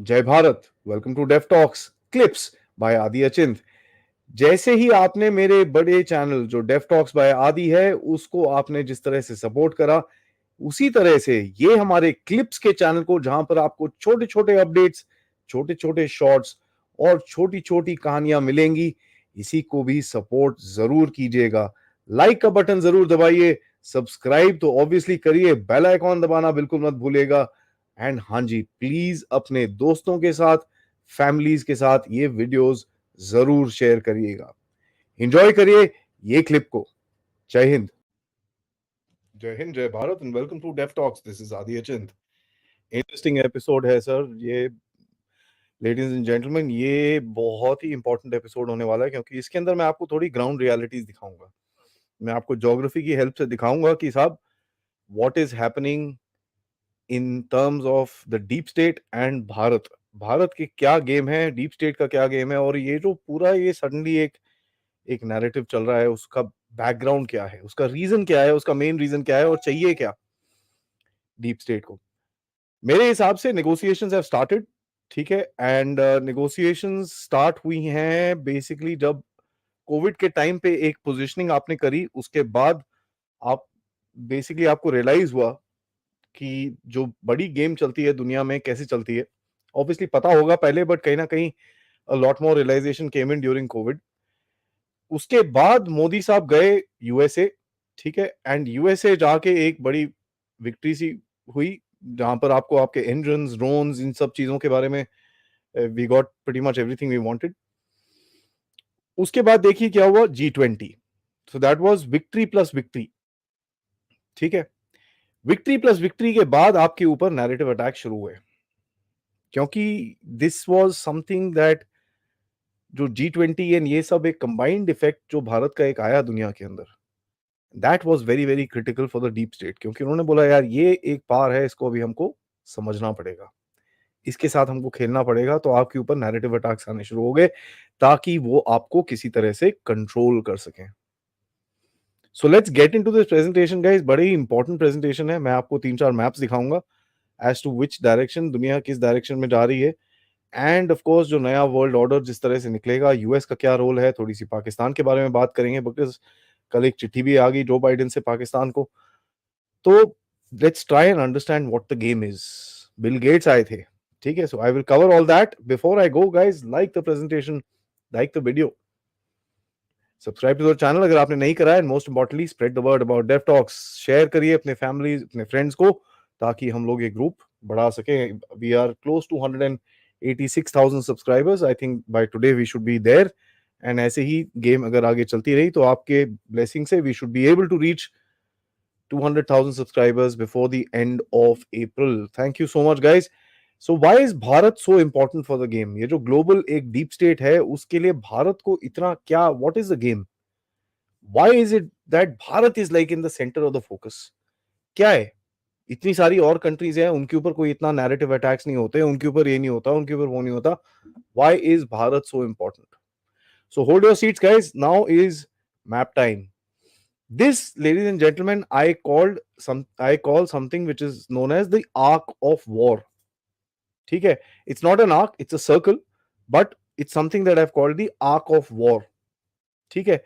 जय Bharat. Welcome to Def Talks clips by Aadi Achint. जैसे ही आपने मेरे बड़े चैनल जो डेफ टॉक्स बाय आदि है उसको आपने जिस तरह से सपोर्ट करा, उसी तरह से ये हमारे क्लिप्स के चैनल को, जहां पर आपको छोटे छोटे अपडेट्स, छोटे छोटे शॉर्ट्स और छोटी छोटी कहानियां मिलेंगी, इसी को भी सपोर्ट जरूर कीजिएगा। लाइक का बटन जरूर दबाइए, सब्सक्राइब तो ऑब्वियसली करिए, बेल आइकॉन दबाना बिल्कुल मत भूलिएगा। एंड हाँ जी, प्लीज अपने दोस्तों के साथ, फैमिलीज के साथ ये वीडियोस जरूर शेयर करिएगा। एंजॉय करिए ये क्लिप को। जय हिंद। जय हिंद, जय Bharat and welcome to Def Talks. This is Aadi Achint. Interesting episode है सर ये। लेडीज एंड जेंटलमैन, ये बहुत ही इंपॉर्टेंट एपिसोड होने वाला है, क्योंकि इसके अंदर मैं आपको थोड़ी ग्राउंड रियलिटीज दिखाऊंगा। मैं आपको ज्योग्राफी की हेल्प से दिखाऊंगा कि साहब what is happening in terms of the deep state and Bharat. Bharat के क्या गेम है, डीप स्टेट का क्या गेम है, और ये जो पूरा ये सडनली एक एक नैरेटिव चल रहा है, उसका बैकग्राउंड क्या है, उसका रीजन क्या है, उसका मेन रीजन क्या है, और चाहिए क्या डीप स्टेट को। मेरे हिसाब से नेगोशिएशंस हैव स्टार्टेड। ठीक है, एंड नेगोशिएशंस स्टार्ट हुई हैं बेसिकली जब कोविड के टाइम पे एक पोजीशनिंग आपने करी, उसके बाद आप बेसिकली आपको रियलाइज हुआ कि जो बड़ी गेम चलती है दुनिया में कैसे चलती है। ऑब्वियसली पता होगा पहले, बट कहीं ना कहीं a lot more realization came in during Covid. उसके बाद मोदी साहब गए यूएसए। ठीक है, एंड यूएसए जाके एक बड़ी विक्ट्री सी हुई, जहां पर आपको आपके इंजन्स, ड्रोन्स, इन सब चीजों के बारे में we got pretty much everything we wanted. उसके बाद देखिए क्या हुआ, G20। So that was victory plus victory. ठीक है, विक्ट्री प्लस विक्ट्री के बाद आपके ऊपर नैरेटिव अटैक शुरू हुए, क्योंकि दिस वाज समथिंग दैट जो G20 एंड ये सब एक कंबाइंड इफेक्ट जो भारत का एक आया दुनिया के अंदर, that was very very critical for the deep state. क्योंकि उन्होंने बोला यार ये एक पार है, इसको अभी हमको समझना पड़ेगा, इसके साथ हमको खेलना पड़ेगा। तो आपके ऊपर नैरेटिव अटैक्स आने शुरू हो गए, ताकि वो आपको किसी तरह से कंट्रोल कर सकें। So let's get into this presentation guys. बड़ी ही इंपॉर्टेंट प्रेजेंटेशन है। मैं आपको 3-4 मैप्स दिखाऊंगा एज टू विच डायरेक्शन दुनिया किस डायरेक्शन में जा रही है, एंड ऑफ कोर्स जो नया वर्ल्ड ऑर्डर जिस तरह से निकलेगा, यूएस का क्या रोल है, थोड़ी सी पाकिस्तान के बारे में बात करेंगे, बिकॉज कल एक चिट्ठी भी आ गई जो बाइडेन से पाकिस्तान को। तो let's try and understand what the game is. Bill Gates आए थे। ठीक है, so I will cover all that. Before I go guys, like the presentation, like the video, subscribe to the channel अगर आपने नहीं करा है, and most importantly spread the word about Def Talks. Share करिए अपने फैमिली, अपने friends को, ताकि हम लोग ये ग्रुप बढ़ा सके। We are close to 186,000 subscribers. I think by today we should be there, and ऐसे ही गेम अगर आगे चलती रही तो आपके ब्लेसिंग से we should be able to reach 200,000 subscribers before the end of April. Thank you so much, guys. So why is Bharat so important for the game? ये जो ग्लोबल एक डीप स्टेट है, उसके लिए भारत को इतना क्या, what is the game? Why is it that Bharat is like in the center of the focus? क्या है? इतनी सारी और कंट्रीज हैं, उनके ऊपर कोई इतना नैरेटिव अटैक्स नहीं होते, उनके ऊपर ये नहीं होता, उनके ऊपर वो नहीं होता। Why is Bharat so important? So hold your seats, guys. Now is map time. This, ladies and gentlemen, I call something which is known as the arc of war. ठीक है, it's not an arc, it's a circle, but it's something that I've called the arc of war. ठीक है,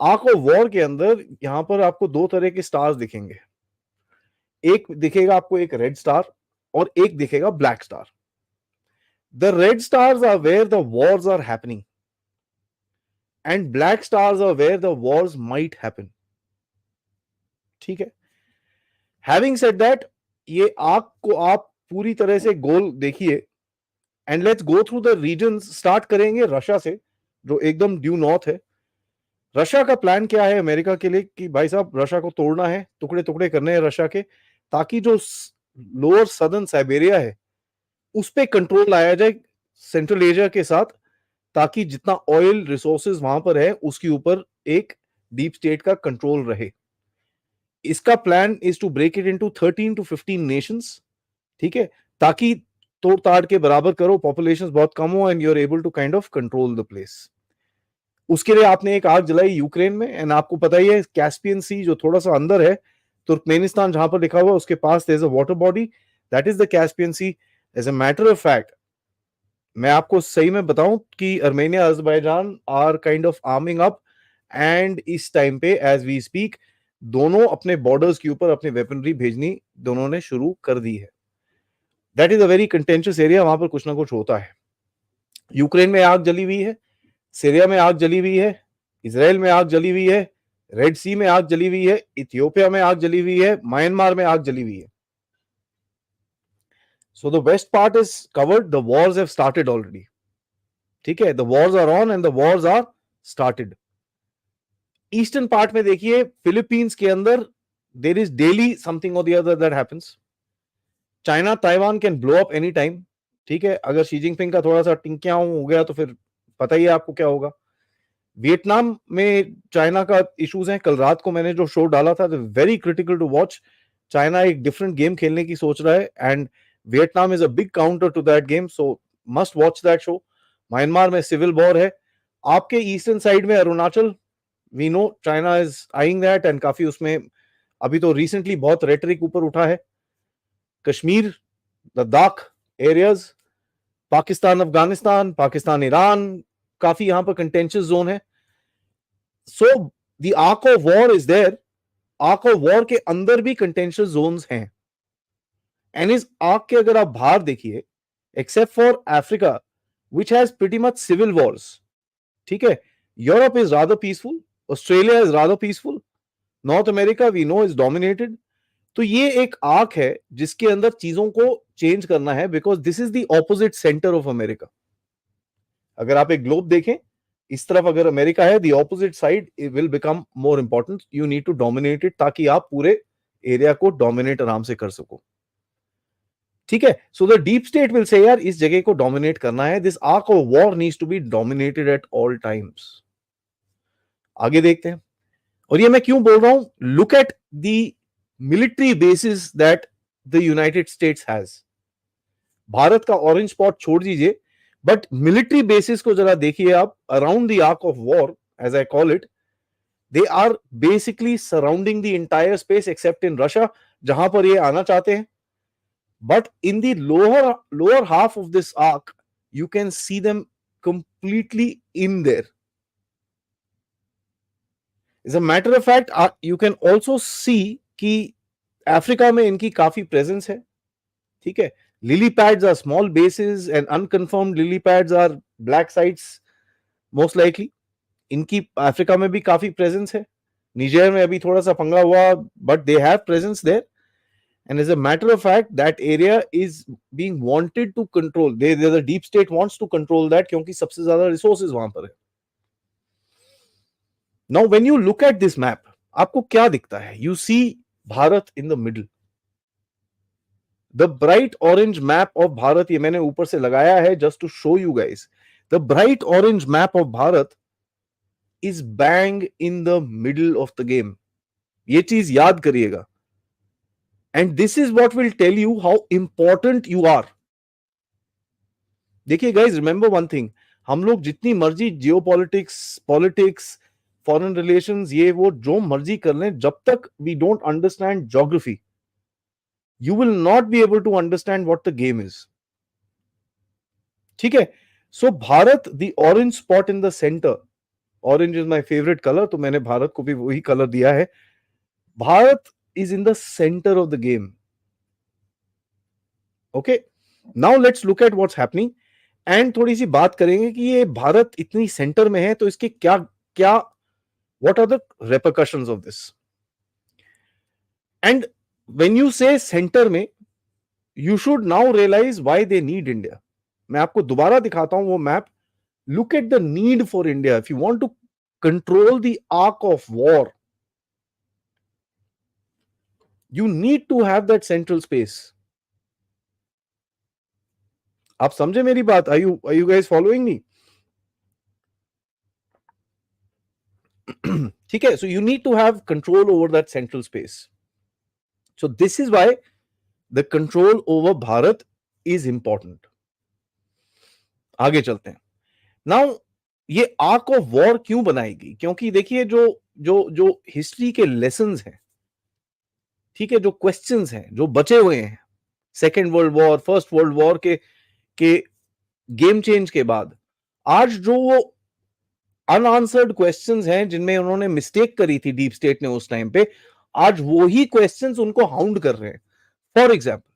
arc of war के अंदर यहां पर आपको दो तरह के स्टार्स दिखेंगे। एक दिखेगा आपको एक रेड स्टार, और एक दिखेगा black star. The red stars are where the wars are happening, and black stars are where the wars might happen. ठीक है, हैविंग सेड दैट, ये आर्क को आप पूरी तरह से गोल देखिए, and let's go through the region. Start करेंगे रशिया से, जो एकदम ड्यू नॉर्थ है। रशिया का प्लान क्या है अमेरिका के लिए कि भाई साहब रशिया को तोड़ना है, टुकड़े टुकड़े करने हैं रशिया के, ताकि जो लोअर सदर्न साइबेरिया है उस पे कंट्रोल लाया जाए सेंट्रल एशिया के साथ, ताकि जितना ऑयल रिसोर्सेज वहां पर है उसके ऊपर एक डीप स्टेट का कंट्रोल रहे। इसका plan is to break it into 13 to 15 nations. ठीक है, ताकि तोड़ ताड़ के बराबर करो, पॉपुलेशन बहुत कम हो, and you are able to kind of control the place. उसके लिए आपने एक आग जलाई यूक्रेन में, एंड आपको पता ही है कैस्पियन सी जो थोड़ा सा अंदर है, तुर्कमेनिस्तान जहां पर लिखा हुआ उसके पास there is a water body, that is the Caspian Sea. As a matter of fact, मैं आपको सही में बताऊं कि Armenia Azerbaijan are kind of arming up, and इस टाइम पे एज वी स्पीक दोनों अपने बॉर्डर्स के ऊपर अपनी वेपनरी भेजनी दोनों ने शुरू कर दी है। That is a very contentious area, वहां पर कुछ ना कुछ होता है। यूक्रेन में आग जली हुई है, सीरिया में आग जली हुई है, इसराइल में आग जली हुई है, रेड सी में आग जली हुई है, इथियोपिया में आग जली हुई है, म्यांमार में आग जली हुई है। So the west part is covered, the wars have started already. ठीक है, the wars are on and the wars are started. Eastern part में देखिए, फिलीपींस के अंदर देर इज डेली समथिंग और the other that happens. China Taiwan can blow up any time. ठीक है, अगर शी जिनपिंग का थोड़ा सा टिंकिया हो गया तो फिर पता ही है आपको क्या होगा। वियतनाम में चाइना का इश्यूज हैं। कल रात को मैंने जो शो डाला था, very critical to watch. China एक डिफरेंट गेम खेलने की सोच रहा है and Vietnam is a big counter to that game, so must watch that show. Myanmar में सिविल वॉर है। आपके ईस्टर्न साइड में Arunachal, we know China is eyeing that and काफी उसमें अभी तो रिसेंटली बहुत रेटरिक ऊपर उठा है। कश्मीर, लद्दाख एरियाज, पाकिस्तान अफगानिस्तान, पाकिस्तान ईरान, काफी यहां पर कंटेंशियस जोन है। So the arc of war is there. Arc of war के अंदर भी कंटेंशियस जोन्स हैं। एंड इस आर्क के अगर आप बाहर देखिए, except for Africa which has pretty much civil wars, ठीक है, Europe is rather peaceful, Australia is rather peaceful, North America we know is dominated. तो ये एक आर्क है जिसके अंदर चीजों को चेंज करना है, because this is the opposite centre of America. अगर आप एक ग्लोब देखें, इस तरफ अगर अमेरिका है, the opposite side will become more important, you need to dominate it, ताकि आप पूरे एरिया को डोमिनेट आराम से कर सको। ठीक है, so the deep state will say यार इस जगह को डोमिनेट करना है, this arc of war needs to be dominated at all times. आगे देखते हैं। और ये मैं क्यों बोल रहा हूं, look at the military bases that the United states has. Bharat का ऑरेंज स्पॉट छोड़ दीजिए, बट मिलिट्री बेसिस को जरा देखिए आप, around the arc of war as I call it, they are basically surrounding the entire space except in Russia, जहां पर ये आना चाहते हैं। But in the lower half of this arc, you can see them completely in there. As a matter of fact, you can also see कि Africa में इनकी काफी प्रेजेंस है। ठीक है, lily pads are small bases and unconfirmed lily pads are black sites most likely. इनकी Africa में भी काफी प्रेजेंस है। निजेर में अभी थोड़ा सा पंगा हुआ, but they have presence there. And as a matter of fact, that area is being wanted to control. The deep state wants to control that क्योंकि सबसे ज्यादा resources वहां पर है। Now, when you look at this map, आपको क्या दिखता है? You see Bharat in the middle. The bright orange map of Bharat, ये मैंने ऊपर से लगाया है just to show you guys. The bright orange map of Bharat is bang in the middle of the game. ये चीज याद करिएगा। And this is what will tell you how important you are. देखिए गाइज, रिमेंबर वन थिंग, हम लोग जितनी मर्जी geopolitics, politics, foreign relations, ये वो जो मर्जी कर लें, जब तक we don't understand geography, you will not be able to understand what the game is. ठीक है, so Bharat, the orange spot in the centre, orange is my favourite colour, तो मैंने भारत को भी वही कलर दिया है। Bharat is in the centre of the game. Okay, now let's look at what's happening and थोड़ी सी बात करेंगे कि ये भारत इतनी सेंटर में है तो इसके क्या क्या, what are the repercussions of this. And when you say centre में, you should now realize why they need India. मैं आपको दोबारा दिखाता हूं वो map. Look at the need for India if you want to control the arc of war, you need to have that central space. आप समझे मेरी बात? Are you guys following me? ठीक है, so you need to have control over that central space. So this is why the control over Bharat is important. आगे चलते हैं। Now ये आर्क ऑफ वॉर क्यों बनाएगी? क्योंकि देखिए जो जो जो हिस्ट्री के लेसन्स हैं, ठीक है, जो क्वेश्चंस हैं जो बचे हुए हैं second world war, first world war के गेम चेंज के बाद आज जो वो अनआंसर्ड क्वेश्चंस हैं जिनमें उन्होंने मिस्टेक करी थी डीप स्टेट ने उस टाइम पे, आज वो ही क्वेश्चंस उनको हाउंड कर रहे हैं। For example,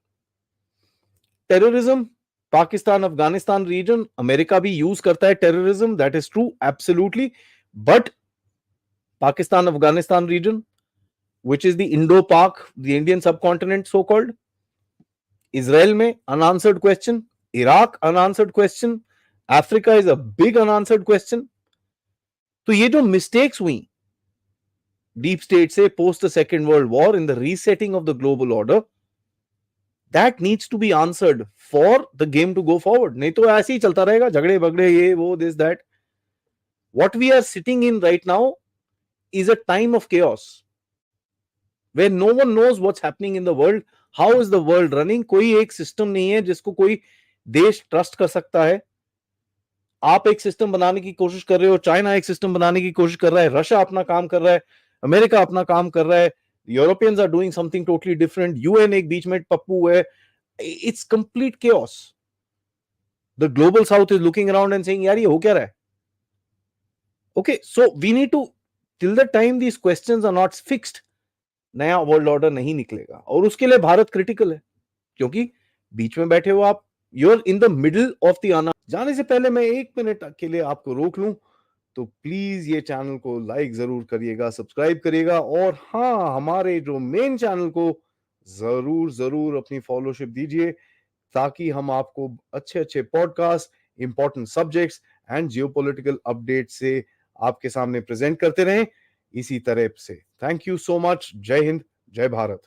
terrorism, Pakistan Afghanistan region, America भी यूज करता है terrorism, that is true, absolutely, but Pakistan Afghanistan region, which is the Indo-Pak, the Indian subcontinent so called, Israel में unanswered question, Iraq unanswered question, Africa is a big unanswered question. तो ये जो mistakes हुई deep state से post the second world war in the resetting of the global order, that needs to be answered for the game to go forward. नहीं तो ऐसे ही चलता रहेगा, झगड़े बगड़े, ये वो, this that. What we are sitting in right now is a time of chaos where no one knows what's happening in the world. How is the world running? कोई एक सिस्टम नहीं है जिसको कोई देश ट्रस्ट कर सकता है। आप एक सिस्टम बनाने की कोशिश कर रहे हो, चाइना एक सिस्टम बनाने की कोशिश कर रहा है, रशिया अपना काम कर रहा है, अमेरिका अपना काम कर रहा है, Europeans are doing something totally different, UN एक बीच में पप्पू है। It's complete chaos. The global south is looking around and saying यार ये हो क्या रहा है? Okay, so we need to, till the time these questions are not fixed, नया वर्ल्ड ऑर्डर नहीं निकलेगा। और उसके लिए भारत क्रिटिकल है, क्योंकि बीच में बैठे हो आप, you are in the middle of the आना। जाने से पहले मैं 1 मिनट के लिए आपको रोक लूं, तो प्लीज ये चैनल को लाइक जरूर करिएगा, सब्सक्राइब करिएगा, और हाँ, हमारे जो मेन चैनल को जरूर जरूर अपनी फॉलोशिप दीजिए, ताकि हम आपको अच्छे अच्छे podcast, important subjects and geopolitical update से आपके सामने प्रेजेंट करते रहें इसी तरह से। Thank you so much. जय हिंद, जय भारत।